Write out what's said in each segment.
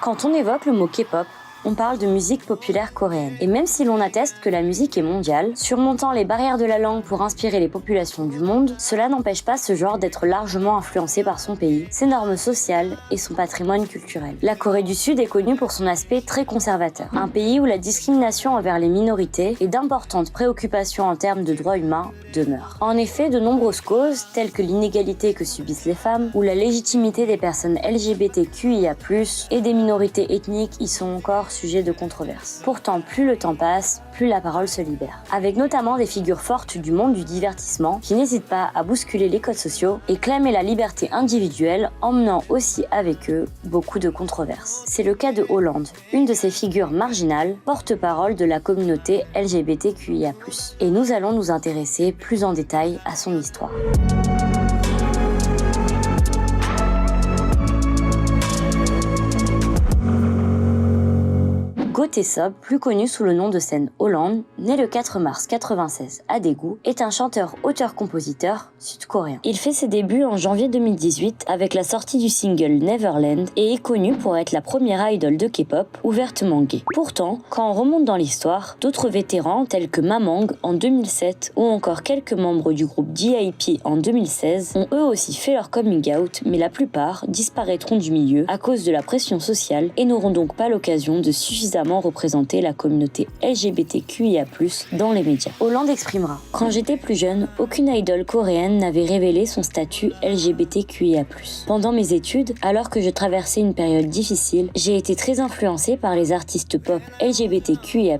Quand on évoque le mot K-pop, on parle de musique populaire coréenne. Et même si l'on atteste que la musique est mondiale, surmontant les barrières de la langue pour inspirer les populations du monde, cela n'empêche pas ce genre d'être largement influencé par son pays, ses normes sociales et son patrimoine culturel. La Corée du Sud est connue pour son aspect très conservateur, un pays où la discrimination envers les minorités et d'importantes préoccupations en termes de droits humains demeurent. En effet, de nombreuses causes, telles que l'inégalité que subissent les femmes ou la légitimité des personnes LGBTQIA+, et des minorités ethniques y sont encore sujet de controverse. Pourtant, plus le temps passe, plus la parole se libère. Avec notamment des figures fortes du monde du divertissement qui n'hésitent pas à bousculer les codes sociaux et clamer la liberté individuelle, emmenant aussi avec eux beaucoup de controverses. C'est le cas de Hollande, une de ces figures marginales, porte-parole de la communauté LGBTQIA+. Et nous allons nous intéresser plus en détail à son histoire. Go Tae-seop, plus connu sous le nom de scène Hollande, né le 4 mars 1996 à Daegu, est un chanteur, auteur-compositeur sud-coréen. Il fait ses débuts en janvier 2018 avec la sortie du single Neverland et est connu pour être la première idole de K-pop ouvertement gay. Pourtant, quand on remonte dans l'histoire, d'autres vétérans tels que Mamang en 2007 ou encore quelques membres du groupe G.I.P en 2016 ont eux aussi fait leur coming out, mais la plupart disparaîtront du milieu à cause de la pression sociale et n'auront donc pas l'occasion de suffisamment représenter la communauté LGBTQIA+, dans les médias. Hollande exprimera « Quand j'étais plus jeune, aucune idole coréenne n'avait révélé son statut LGBTQIA+. Pendant mes études, alors que je traversais une période difficile, j'ai été très influencée par les artistes pop LGBTQIA+,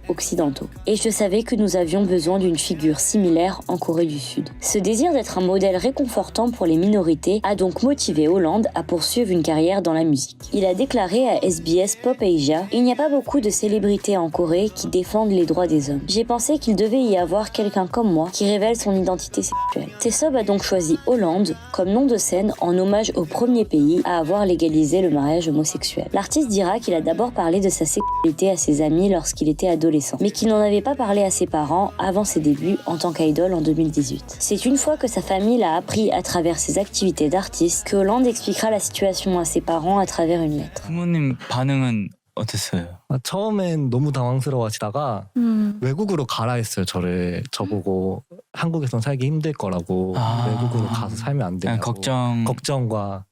occidentaux. Et je savais que nous avions besoin d'une figure similaire en Corée du Sud. Ce désir d'être un modèle réconfortant pour les minorités a donc motivé Hollande à poursuivre une carrière dans la musique. Il a déclaré à SBS Pop Asia « Il n'y a pas beaucoup de célébrités en Corée qui défendent les droits des hommes. J'ai pensé qu'il devait y avoir quelqu'un comme moi qui révèle son identité sexuelle. Tae-seop a donc choisi Hollande comme nom de scène en hommage au premier pays à avoir légalisé le mariage homosexuel. L'artiste dira qu'il a d'abord parlé de sa sexualité à ses amis lorsqu'il était adolescent, mais qu'il n'en avait pas parlé à ses parents avant ses débuts en tant qu'idole en 2018. C'est une fois que sa famille l'a appris à travers ses activités d'artiste que Hollande expliquera la situation à ses parents à travers une lettre. 부모님 반응은 어땠어요? 처음엔 너무 당황스러워하시다가 외국으로 가라 했어요. 저보고 한국에선 살기 힘들 거라고 외국으로 가서 살면 안 되냐고 걱정과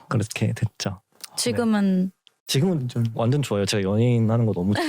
그렇게 됐죠. 지금은 지금은 완전 좋아요. 제가 연예인 하는 거 너무 좋아요.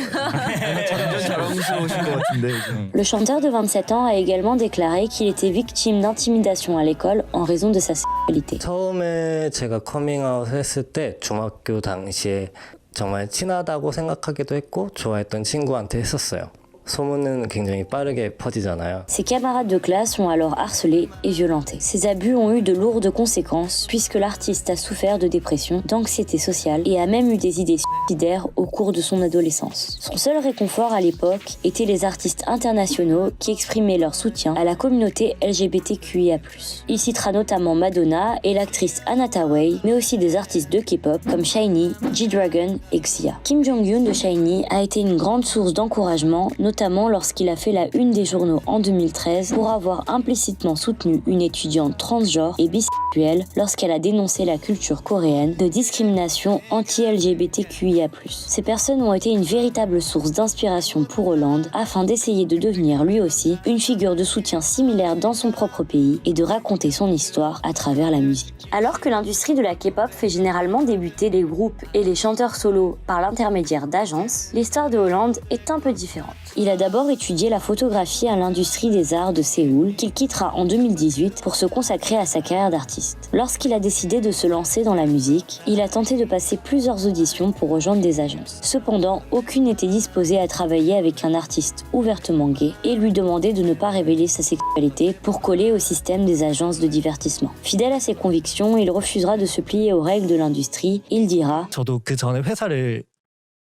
Le chanteur de 27 ans a également déclaré qu'il était victime d'intimidation à l'école en raison de sa sexualité. 처음에 제가 커밍아웃 했을 때 중학교 당시에 정말 친하다고 생각하기도 했고 좋아했던 친구한테 했었어요. 소문은 굉장히 빠르게 퍼지잖아요. Ses camarades de classe sont alors harcelés et violentés. Ces abus ont eu de lourdes conséquences puisque l'artiste a souffert de dépression, d'anxiété sociale et a même eu des idées suicidaires au cours de son adolescence. Son seul réconfort à l'époque étaient les artistes internationaux qui exprimaient leur soutien à la communauté LGBTQIA+. Il citera notamment Madonna et l'actrice Anna Tawai, mais aussi des artistes de K-pop comme SHINee, G-Dragon et Xia. Kim Jong-un de SHINee a été une grande source d'encouragement, notamment lorsqu'il a fait la une des journaux en 2013 pour avoir implicitement soutenu une étudiante transgenre et bisexuelle lorsqu'elle a dénoncé la culture coréenne de discrimination anti-LGBTQIA+. Ces personnes ont été une véritable source d'inspiration pour Hollande afin d'essayer de devenir lui aussi une figure de soutien similaire dans son propre pays et de raconter son histoire à travers la musique. Alors que l'industrie de la K-pop fait généralement débuter les groupes et les chanteurs solos par l'intermédiaire d'agences, l'histoire de Hollande est un peu différente. Il a d'abord étudié la photographie à l'industrie des arts de Séoul, qu'il quittera en 2018 pour se consacrer à sa carrière d'artiste. Lorsqu'il a décidé de se lancer dans la musique, il a tenté de passer plusieurs auditions pour rejoindre des agences. Cependant, aucune n'était disposée à travailler avec un artiste ouvertement gay et lui demandait de ne pas révéler sa sexualité pour coller au système des agences de divertissement. Fidèle à ses convictions, il refusera de se plier aux règles de l'industrie. Il dira « 저도 그 전에 회사를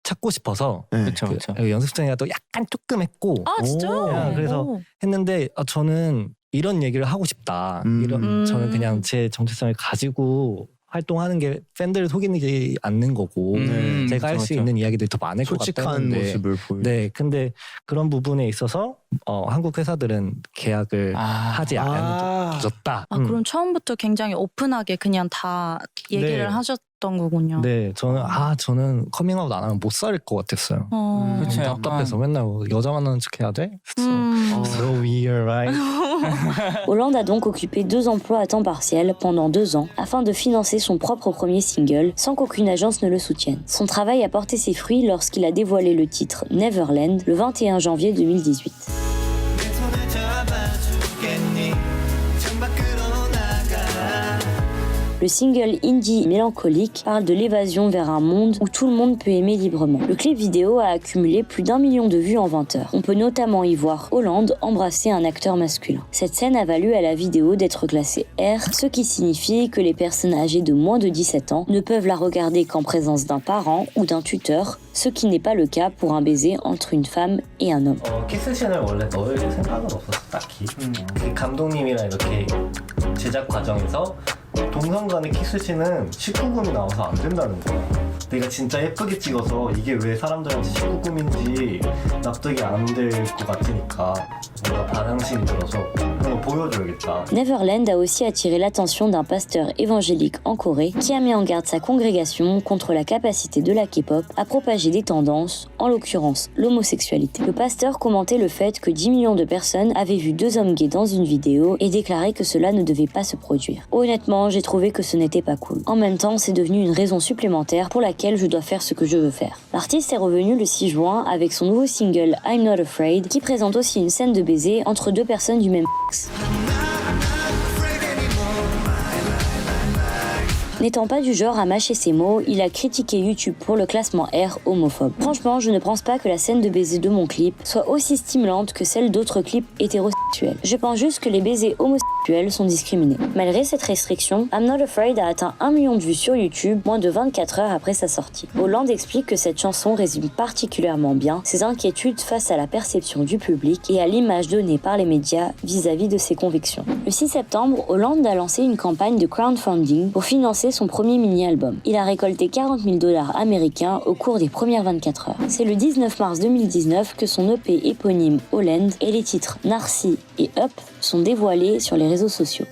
찾고 싶어서 그렇죠, 그렇죠. 연습생이라도 약간 조금 했고 아 진짜요? 그래서 오. 했는데 저는 이런 얘기를 하고 싶다. 저는 그냥 제 정체성을 가지고 활동하는 게 팬들을 속이지 않는 거고 제가 할 수 있는 이야기들이 더 많을 것 솔직한 같다는데 모습을 보여. 네, 근데 그런 부분에 있어서 한국 회사들은 계약을 하지 않아줬다. 그럼 처음부터 굉장히 오픈하게 그냥 다 얘기를 네. 하셨. 거군요. 네, 저는 커밍아웃 안 하면 못 살 것 같았어요. 그쵸, 답답해서 맨날 여자 만나는 척 해야 돼? So weird, right? Hollande a donc occupé 2 emplois à temps partiel pendant 2 ans afin de financer son propre premier single sans qu'aucune agence ne le soutienne. Son travail a porté ses fruits lorsqu'il a dévoilé le titre Neverland le 21 janvier 2018. Le single indie mélancolique parle de l'évasion vers un monde où tout le monde peut aimer librement. Le clip vidéo a accumulé plus d'1 million de vues en 20 heures. On peut notamment y voir Hollande embrasser un acteur masculin. Cette scène a valu à la vidéo d'être classée R, ce qui signifie que les personnes âgées de moins de 17 ans ne peuvent la regarder qu'en présence d'un parent ou d'un tuteur, ce qui n'est pas le cas pour un baiser entre une femme et un homme. 키스신을 원래 넣을 생각은 없었어 딱히. 감독님이랑 이렇게 제작 과정에서 동성 간의 키스신은 19금이 나와서 안 된다는 거야. 내가 진짜 예쁘게 찍어서 이게 왜 사람들한테 19금인지 납득이 안 될 것 같으니까 뭔가 반항심이 들어서 한번 보여줘야겠다. Neverland a aussi attiré l'attention d'un pasteur évangélique en Corée qui a mis en garde sa congrégation contre la capacité de la K-pop à propager des tendances, en l'occurrence l'homosexualité. Le pasteur commentait le fait que 10 millions de personnes avaient vu 2 hommes gays dans une vidéo et déclarait que cela ne devait pas se produire. Honnêtement, j'ai trouvé que ce n'était pas cool. En même temps, c'est devenu une raison supplémentaire pour laquelle je dois faire ce que je veux faire. L'artiste est revenu le 6 juin avec son nouveau single I'm Not Afraid qui présente aussi une scène de baiser entre 2 personnes du même sexe. N'étant pas du genre à mâcher ses mots, il a critiqué YouTube pour le classement R homophobe. Franchement, je ne pense pas que la scène de baiser de mon clip soit aussi stimulante que celle d'autres clips hétérosexuels. Je pense juste que les baisers homosexuels sont discriminés. Malgré cette restriction, I'm Not Afraid a atteint 1 million de vues sur YouTube moins de 24 heures après sa sortie. Hollande explique que cette chanson résume particulièrement bien ses inquiétudes face à la perception du public et à l'image donnée par les médias vis-à-vis de ses convictions. Le 6 septembre, Hollande a lancé une campagne de crowdfunding pour financer son premier mini-album. Il a récolté $40 000 américains au cours des premières 24 heures. C'est le 19 mars 2019 que son EP éponyme Holland et les titres Narcy et Up sont dévoilés sur les réseaux sociaux.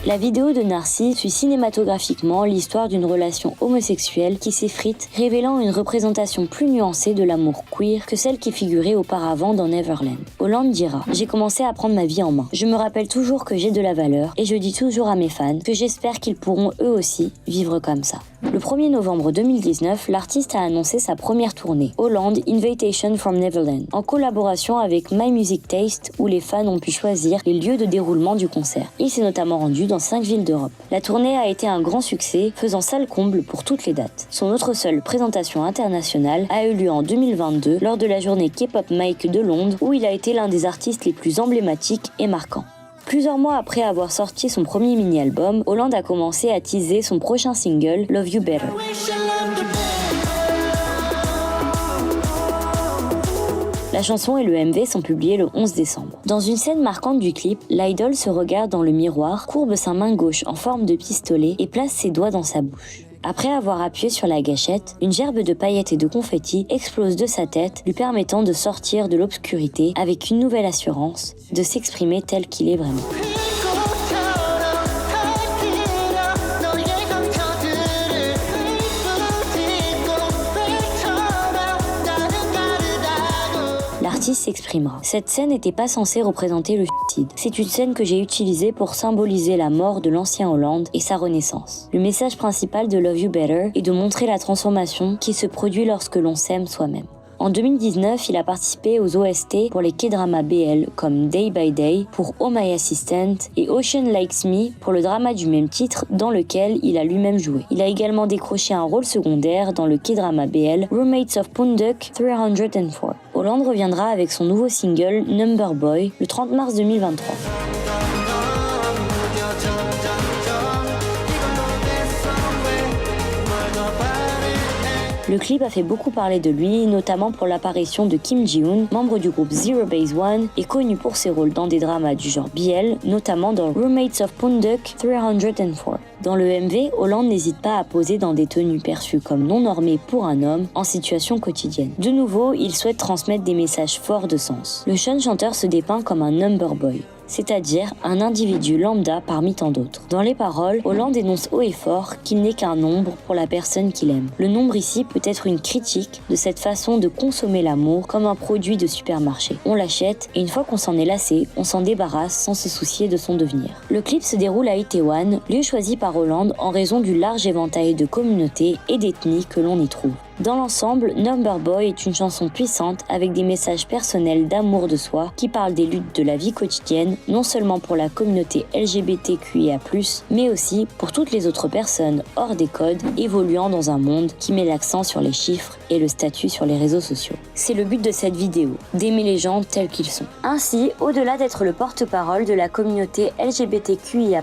La vidéo de Narcy suit cinématographiquement l'histoire d'une relation homosexuelle qui s'effrite, révélant une représentation plus nuancée de l'amour queer que celle qui figurait auparavant dans Neverland. Hollande dira « J'ai commencé à prendre ma vie en main. Je me rappelle toujours que j'ai de la valeur et je dis toujours à mes fans que j'espère qu'ils pourront eux aussi vivre comme ça. » Le 1er novembre 2019, l'artiste a annoncé sa première tournée, Hollande Invitation from Neverland, en collaboration avec My Music Taste, où les fans ont pu choisir les lieux de déroulement du concert. Il s'est notamment rendu dans 5 villes d'Europe. La tournée a été un grand succès, faisant salle comble pour toutes les dates. Son autre seule présentation internationale a eu lieu en 2022 lors de la journée K-pop Mike de Londres, où il a été l'un des artistes les plus emblématiques et marquants. Plusieurs mois après avoir sorti son premier mini-album, Hollande a commencé à teaser son prochain single, Love You Better. La chanson et le MV sont publiés le 11 décembre. Dans une scène marquante du clip, l'idol se regarde dans le miroir, courbe sa main gauche en forme de pistolet et place ses doigts dans sa bouche. Après avoir appuyé sur la gâchette, une gerbe de paillettes et de confettis explose de sa tête, lui permettant de sortir de l'obscurité avec une nouvelle assurance, de s'exprimer tel qu'il est vraiment. L'artiste s'exprimera. Cette scène n'était pas censée représenter le suicide. C'est une scène que j'ai utilisée pour symboliser la mort de l'ancien Hollande et sa renaissance. Le message principal de Love You Better est de montrer la transformation qui se produit lorsque l'on s'aime soi-même. En 2019, il a participé aux OST pour les K-dramas BL comme Day by Day pour Oh My Assistant et Ocean Likes Me pour le drama du même titre dans lequel il a lui-même joué. Il a également décroché un rôle secondaire dans le K-drama BL Roommates of Punduk 304. Hollande reviendra avec son nouveau single Number Boy le 30 mars 2023. Le clip a fait beaucoup parler de lui, notamment pour l'apparition de Kim Ji-hoon, membre du groupe Zero Base One et connu pour ses rôles dans des dramas du genre BL, notamment dans Roommates of Punduk 304. Dans le MV, Hollande n'hésite pas à poser dans des tenues perçues comme non normées pour un homme en situation quotidienne. De nouveau, il souhaite transmettre des messages forts de sens. Le jeune chanteur se dépeint comme un number boy. c'est-à-dire un individu lambda parmi tant d'autres. Dans les paroles, Hollande énonce haut et fort qu'il n'est qu'un nombre pour la personne qu'il aime. Le nombre ici peut être une critique de cette façon de consommer l'amour comme un produit de supermarché. On l'achète et une fois qu'on s'en est lassé, on s'en débarrasse sans se soucier de son devenir. Le clip se déroule à Itaewon, lieu choisi par Hollande en raison du large éventail de communautés et d'ethnies que l'on y trouve. Dans l'ensemble, Number Boy est une chanson puissante avec des messages personnels d'amour de soi qui parlent des luttes de la vie quotidienne, non seulement pour la communauté LGBTQIA+, mais aussi pour toutes les autres personnes hors des codes évoluant dans un monde qui met l'accent sur les chiffres et le statut sur les réseaux sociaux. C'est le but de cette vidéo, d'aimer les gens tels qu'ils sont. Ainsi, au-delà d'être le porte-parole de la communauté LGBTQIA+,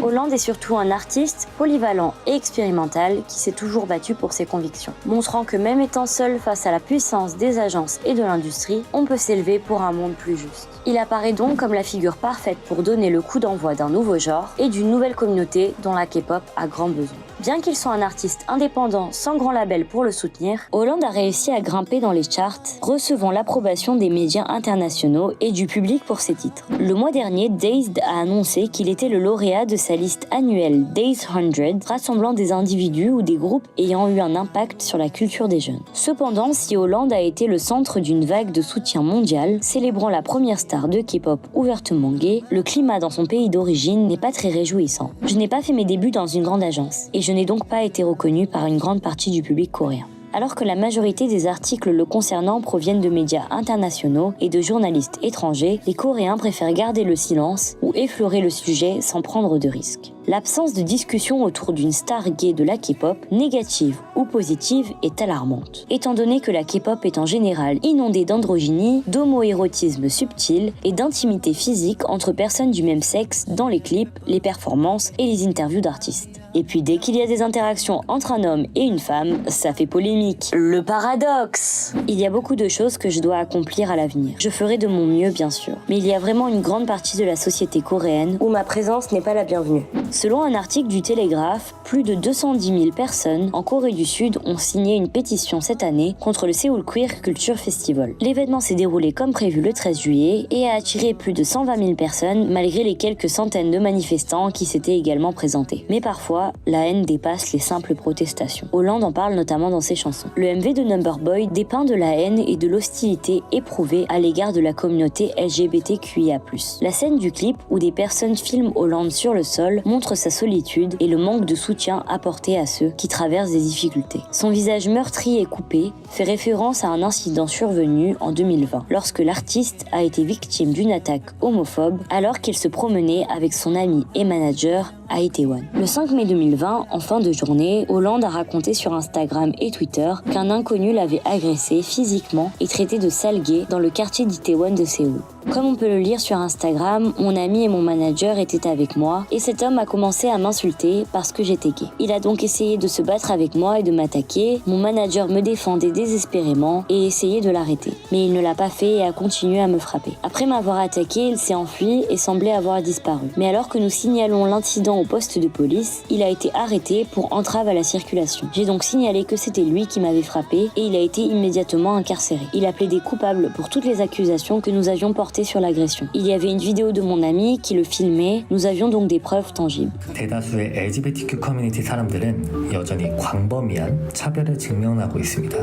Hollande est surtout un artiste polyvalent et expérimental qui s'est toujours battu pour ses convictions. Montrant que même étant seul face à la puissance des agences et de l'industrie, on peut s'élever pour un monde plus juste. Il apparaît donc comme la figure parfaite pour donner le coup d'envoi d'un nouveau genre et d'une nouvelle communauté dont la K-pop a grand besoin. Bien qu'il soit un artiste indépendant sans grand label pour le soutenir, Hollande a réussi à grimper dans les charts, recevant l'approbation des médias internationaux et du public pour ses titres. Le mois dernier, Dazed a annoncé qu'il était le lauréat de sa liste annuelle Dazed 100, rassemblant des individus ou des groupes ayant eu un impact sur la culture des jeunes. Cependant, si Hollande a été le centre d'une vague de soutien mondial, célébrant la première star de K-pop ouvertement gay, le climat dans son pays d'origine n'est pas très réjouissant. Je n'ai pas fait mes débuts dans une grande agence, et je n'ai donc pas été reconnu par une grande partie du public coréen. Alors que la majorité des articles le concernant proviennent de médias internationaux et de journalistes étrangers, les Coréens préfèrent garder le silence ou effleurer le sujet sans prendre de risques. L'absence de discussion autour d'une star gay de la K-pop, négative ou positive, est alarmante, étant donné que la K-pop est en général inondée d'androgynie, d'homoérotisme subtil et d'intimité physique entre personnes du même sexe dans les clips, les performances et les interviews d'artistes. Et puis dès qu'il y a des interactions entre un homme et une femme, ça fait polémique. Le paradoxe! Il y a beaucoup de choses que je dois accomplir à l'avenir. Je ferai de mon mieux, bien sûr. Mais il y a vraiment une grande partie de la société coréenne où ma présence n'est pas la bienvenue. Selon un article du Télégraphe, plus de 210 000 personnes en Corée du Sud ont signé une pétition cette année contre le Seoul Queer Culture Festival. L'événement s'est déroulé comme prévu le 13 juillet et a attiré plus de 120 000 personnes malgré les quelques centaines de manifestants qui s'étaient également présentés. Mais parfois, la haine dépasse les simples protestations. Hollande en parle notamment dans ses chansons. Le MV de Number Boy dépeint de la haine et de l'hostilité éprouvée à l'égard de la communauté LGBTQIA+. La scène du clip où des personnes filment Hollande sur le sol montre sa solitude et le manque de soutien apporté à ceux qui traversent des difficultés. Son visage meurtri et coupé fait référence à un incident survenu en 2020, lorsque l'artiste a été victime d'une attaque homophobe alors qu'il se promenait avec son ami et manager à Itaewon. Le 5 mai 2020, en fin de journée, Hollande a raconté sur Instagram et Twitter qu'un inconnu l'avait agressé physiquement et traité de sale gay dans le quartier d'Itaewon de Séoul. Comme on peut le lire sur Instagram, mon ami et mon manager étaient avec moi et cet homme a commencé à m'insulter parce que j'étais gay. Il a donc essayé de se battre avec moi et de m'attaquer. Mon manager me défendait désespérément et essayait de l'arrêter. Mais il ne l'a pas fait et a continué à me frapper. Après m'avoir attaqué, il s'est enfui et semblait avoir disparu. Mais alors que nous signalons l'incident au poste de police, il a été arrêté pour entrave à la circulation. J'ai donc signalé que c'était lui qui m'avait frappé et il a été immédiatement incarcéré. Il a plaidé coupable pour toutes les accusations que nous avions portées sur l'agression. Il y avait une vidéo de mon ami qui le filmait, nous avions donc des preuves tangibles. 대다수의 LGBTQ 커뮤니티 사람들은 여전히 광범위한 차별에 직면하고 있습니다.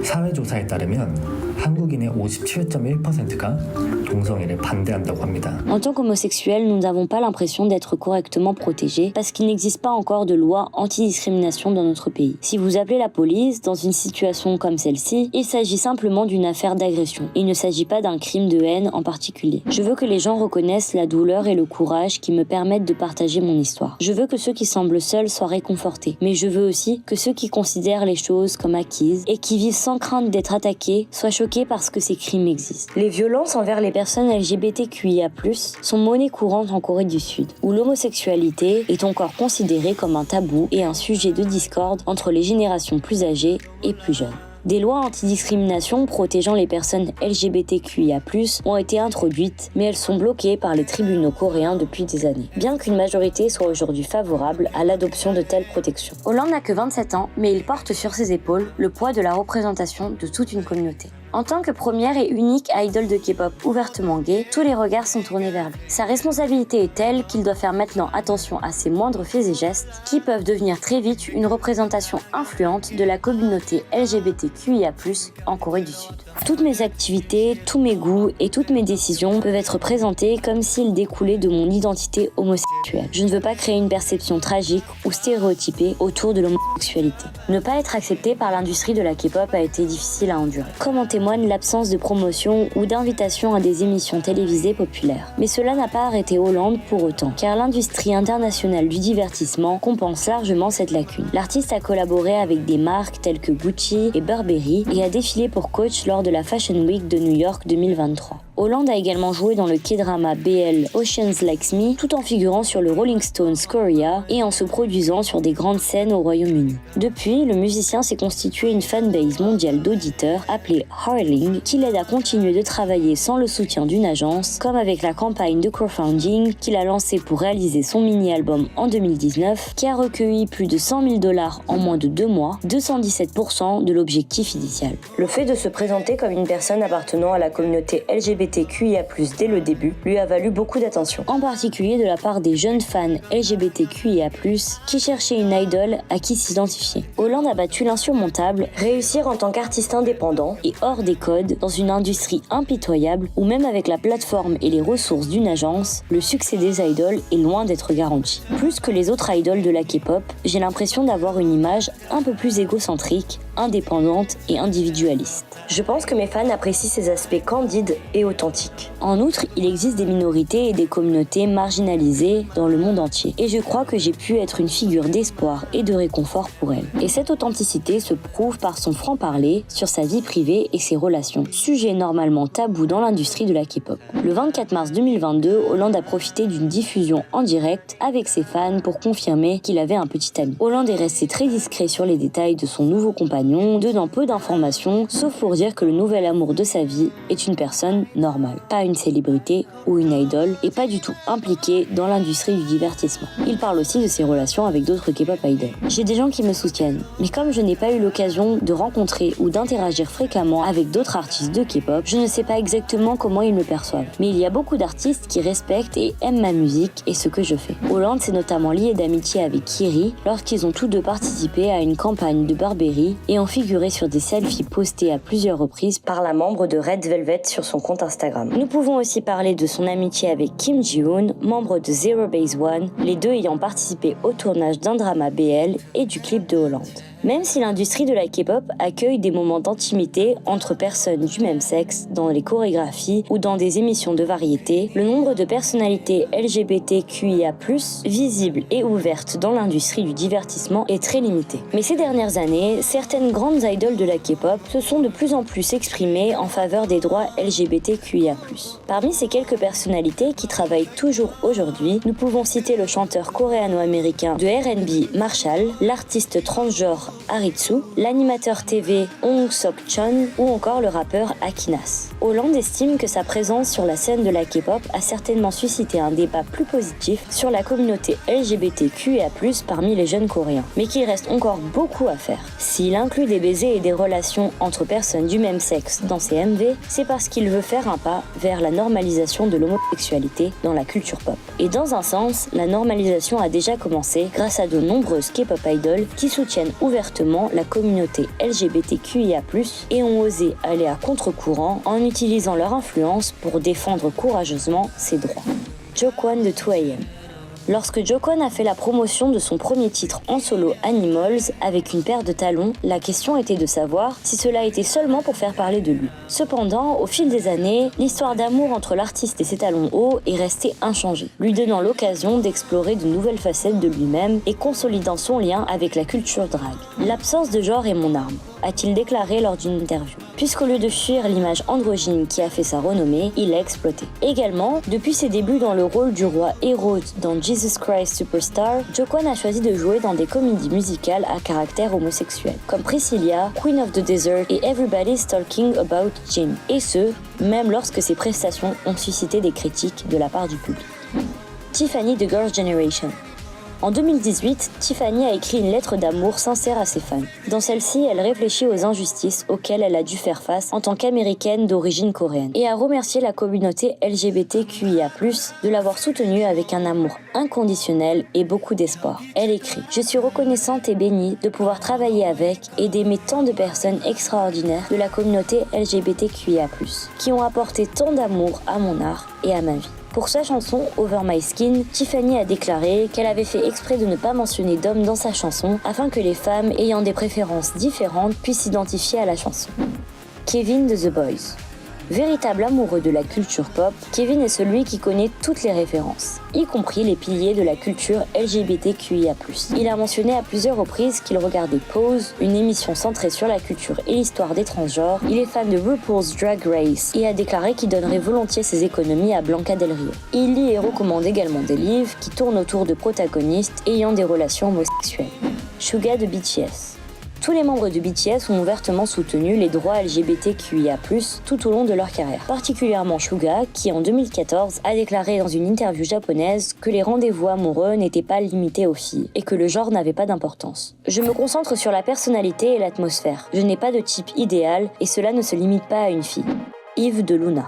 사회조사에 따르면 한국인의 57.1%가 동성애를 반대한다고 합니다. En tant qu'homosexuels, nous n'avons pas l'impression d'être correctement protégés parce qu'il n'existe pas encore de loi anti-discrimination dans notre pays. Si vous appelez la police dans une situation comme celle-ci, il s'agit simplement d'une affaire d'agression. Il ne s'agit pas d'un crime de haine en particulier. Je veux que les gens reconnaissent la douleur et le courage qui me permettent de partager mon histoire. Je veux que ceux qui semblent seuls soient réconfortés, mais je veux aussi que ceux qui considèrent les choses comme acquises et qui vivent sans crainte d'être attaqués soient choqués parce que ces crimes existent. Les violences envers les personnes LGBTQIA+, sont monnaie courante en Corée du Sud, où l'homosexualité est encore considérée comme un tabou et un sujet de discorde entre les générations plus âgées et plus jeunes. Des lois antidiscrimination protégeant les personnes LGBTQIA+, ont été introduites, mais elles sont bloquées par les tribunaux coréens depuis des années, bien qu'une majorité soit aujourd'hui favorable à l'adoption de telles protections. Hollande n'a que 27 ans, mais il porte sur ses épaules le poids de la représentation de toute une communauté. En tant que première et unique idol de K-pop ouvertement gay, tous les regards sont tournés vers lui. Sa responsabilité est telle qu'il doit faire maintenant attention à ses moindres faits et gestes qui peuvent devenir très vite une représentation influente de la communauté LGBTQIA+, en Corée du Sud. Toutes mes activités, tous mes goûts et toutes mes décisions peuvent être présentées comme s'ils découlaient de mon identité homosexuelle. Je ne veux pas créer une perception tragique ou stéréotypée autour de l'homosexualité. Ne pas être accepté par l'industrie de la K-pop a été difficile à endurer. Comme en témoigne l'absence de promotion ou d'invitation à des émissions télévisées populaires. Mais cela n'a pas arrêté Holland pour autant, car l'industrie internationale du divertissement compense largement cette lacune. L'artiste a collaboré avec des marques telles que Gucci et Burberry et a défilé pour Coach lors de la Fashion Week de New York 2023. Holland a également joué dans le K-drama BL Oceans Likes Me, tout en figurant sur le Rolling Stones Korea et en se produisant sur des grandes scènes au Royaume-Uni. Depuis, le musicien s'est constitué une fanbase mondiale d'auditeurs appelée Harling, qui l'aide à continuer de travailler sans le soutien d'une agence, comme avec la campagne de crowdfunding qu'il a lancée pour réaliser son mini-album en 2019, qui a recueilli plus de $100 000 en moins de 2 mois, 217% de l'objectif initial. Le fait de se présenter comme une personne appartenant à la communauté LGBTQIA+, dès le début, lui a valu beaucoup d'attention, en particulier de la part des jeunes fans LGBTQIA+, qui cherchaient une idole à qui s'identifier. Holland a battu l'insurmontable, réussir en tant qu'artiste indépendant et hors des codes, dans une industrie impitoyable où même avec la plateforme et les ressources d'une agence, le succès des idoles est loin d'être garanti. Plus que les autres idoles de la K-pop, j'ai l'impression d'avoir une image un peu plus égocentrique, indépendante et individualiste. Je pense que mes fans apprécient ces aspects candides et authentiques. En outre, il existe des minorités et des communautés marginalisées dans le monde entier, et je crois que j'ai pu être une figure d'espoir et de réconfort pour elles. Et cette authenticité se prouve par son franc-parler sur sa vie privée et ses relations, sujet normalement tabou dans l'industrie de la K-pop. Le 24 mars 2022, Holland a profité d'une diffusion en direct avec ses fans pour confirmer qu'il avait un petit ami. Holland est resté très discret sur les détails de son nouveau compagnon, donnant peu d'informations, sauf pour dire que le nouvel amour de sa vie est une personne normale, pas une célébrité ou une idole, et pas du tout impliqué dans l'industrie du divertissement. Il parle aussi de ses relations avec d'autres K-pop idols. J'ai des gens qui me soutiennent, mais comme je n'ai pas eu l'occasion de rencontrer ou d'interagir fréquemment avec d'autres artistes de K-pop, je ne sais pas exactement comment ils me perçoivent. Mais il y a beaucoup d'artistes qui respectent et aiment ma musique et ce que je fais. Holland s'est notamment lié d'amitié avec Kiri lorsqu'ils ont tous deux participé à une campagne de Burberry et ont figuré sur des selfies postés à plusieurs reprises par la membre de Red Velvet sur son compte Instagram. Nous pouvons aussi parler de son amitié avec Kim Ji-hoon, membre de Zero Base One, les deux ayant participé au tournage d'un drama BL et du clip de Holland. Même si l'industrie de la K-pop accueille des moments d'intimité entre personnes du même sexe dans les chorégraphies ou dans des émissions de variété, le nombre de personnalités LGBTQIA+, visibles et ouvertes dans l'industrie du divertissement est très limité. Mais ces dernières années, certaines grandes idoles de la K-pop se sont de plus en plus exprimées en faveur des droits LGBTQIA+. Parmi ces quelques personnalités qui travaillent toujours aujourd'hui, nous pouvons citer le chanteur coréano-américain de R&B Marshall, l'artiste transgenre Haritsu, l'animateur TV Hong Sok-chun ou encore le rappeur Akinas. Holland estime que sa présence sur la scène de la K-pop a certainement suscité un débat plus positif sur la communauté LGBTQIA+, parmi les jeunes coréens, mais qu'il reste encore beaucoup à faire. S'il inclut des baisers et des relations entre personnes du même sexe dans ses MV, c'est parce qu'il veut faire un pas vers la normalisation de l'homosexualité dans la culture pop. Et dans un sens, la normalisation a déjà commencé grâce à de nombreuses K-pop idols qui soutiennent ouvertement la communauté LGBTQIA+, et ont osé aller à contre-courant en utilisant leur influence pour défendre courageusement ses droits. Jokwon de 2AM. Lorsque Jokwon a fait la promotion de son premier titre en solo Animals avec une paire de talons, la question était de savoir si cela était seulement pour faire parler de lui. Cependant, au fil des années, l'histoire d'amour entre l'artiste et ses talons hauts est restée inchangée, lui donnant l'occasion d'explorer de nouvelles facettes de lui-même et consolidant son lien avec la culture drague. L'absence de genre est mon arme, a-t-il déclaré lors d'une interview. Puisqu'au lieu de fuir l'image androgyne qui a fait sa renommée, il l'a exploitée. Également, depuis ses débuts dans le rôle du roi Hérode dans Jesus Christ Superstar, Jokwon a choisi de jouer dans des comédies musicales à caractère homosexuel, comme Priscilla, Queen of the Desert et Everybody's Talking About Jim. Et ce, même lorsque ses prestations ont suscité des critiques de la part du public. Tiffany de Girls' Generation. En 2018, Tiffany a écrit une lettre d'amour sincère à ses fans. Dans celle-ci, elle réfléchit aux injustices auxquelles elle a dû faire face en tant qu'américaine d'origine coréenne et a remercié la communauté LGBTQIA+, de l'avoir soutenue avec un amour inconditionnel et beaucoup d'espoir. Elle écrit « Je suis reconnaissante et bénie de pouvoir travailler avec et d'aimer tant de personnes extraordinaires de la communauté LGBTQIA+, qui ont apporté tant d'amour à mon art et à ma vie. » Pour sa chanson Over My Skin, Tiffany a déclaré qu'elle avait fait exprès de ne pas mentionner d'hommes dans sa chanson afin que les femmes ayant des préférences différentes puissent s'identifier à la chanson. Kevin de The Boys. Véritable amoureux de la culture pop, Kevin est celui qui connaît toutes les références, y compris les piliers de la culture LGBTQIA+. Il a mentionné à plusieurs reprises qu'il regardait Pose, une émission centrée sur la culture et l'histoire des transgenres. Il est fan de RuPaul's Drag Race et a déclaré qu'il donnerait volontiers ses économies à Blanca Del Rio. Il lit et recommande également des livres qui tournent autour de protagonistes ayant des relations homosexuelles. Suga de BTS. Tous les membres de BTS ont ouvertement soutenu les droits LGBTQIA+, tout au long de leur carrière. Particulièrement Suga, qui en 2014 a déclaré dans une interview japonaise que les rendez-vous amoureux n'étaient pas limités aux filles et que le genre n'avait pas d'importance. Je me concentre sur la personnalité et l'atmosphère. Je n'ai pas de type idéal et cela ne se limite pas à une fille. Yves de Luna.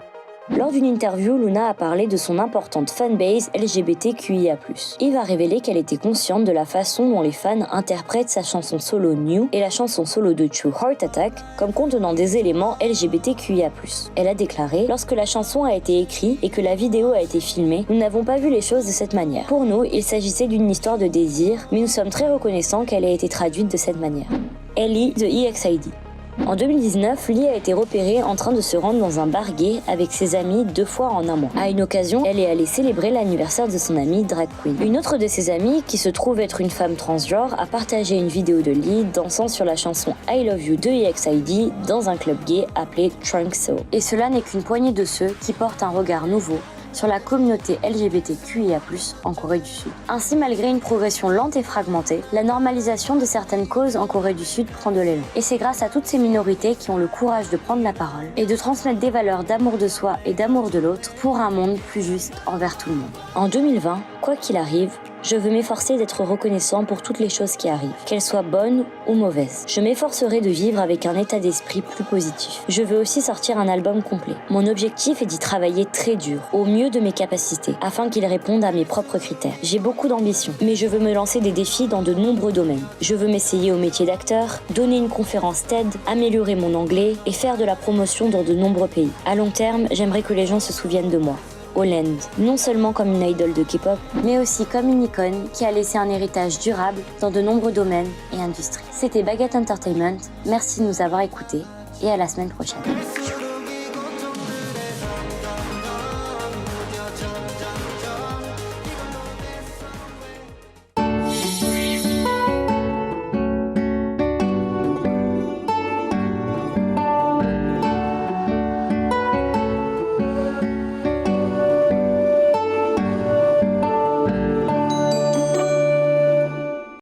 Lors d'une interview, Luna a parlé de son importante fanbase LGBTQIA+. Yves a révélé qu'elle était consciente de la façon dont les fans interprètent sa chanson solo New et la chanson solo de True Heart Attack comme contenant des éléments LGBTQIA+. Elle a déclaré « Lorsque la chanson a été écrite et que la vidéo a été filmée, nous n'avons pas vu les choses de cette manière. Pour nous, il s'agissait d'une histoire de désir, mais nous sommes très reconnaissants qu'elle ait été traduite de cette manière. » Ellie de EXID. En 2019, Lee a été repérée en train de se rendre dans un bar gay avec ses amis 2 fois en un mois. À une occasion, elle est allée célébrer l'anniversaire de son amie drag queen. Une autre de ses amies, qui se trouve être une femme transgenre, a partagé une vidéo de Lee dansant sur la chanson I Love You de EXID dans un club gay appelé Trunk Soul. Et cela n'est qu'une poignée de ceux qui portent un regard nouveau sur la communauté LGBTQIA+, en Corée du Sud. Ainsi, malgré une progression lente et fragmentée, la normalisation de certaines causes en Corée du Sud prend de l'élan. Et c'est grâce à toutes ces minorités qui ont le courage de prendre la parole et de transmettre des valeurs d'amour de soi et d'amour de l'autre pour un monde plus juste envers tout le monde. En 2020, quoi qu'il arrive, je veux m'efforcer d'être reconnaissant pour toutes les choses qui arrivent, qu'elles soient bonnes ou mauvaises. Je m'efforcerai de vivre avec un état d'esprit plus positif. Je veux aussi sortir un album complet. Mon objectif est d'y travailler très dur, au mieux de mes capacités, afin qu'il réponde à mes propres critères. J'ai beaucoup d'ambition, mais je veux me lancer des défis dans de nombreux domaines. Je veux m'essayer au métier d'acteur, donner une conférence TED, améliorer mon anglais et faire de la promotion dans de nombreux pays. À long terme, j'aimerais que les gens se souviennent de moi. Holland, non seulement comme une idole de K-pop, mais aussi comme une icône qui a laissé un héritage durable dans de nombreux domaines et industries. C'était Baguette Entertainment, merci de nous avoir écoutés et à la semaine prochaine.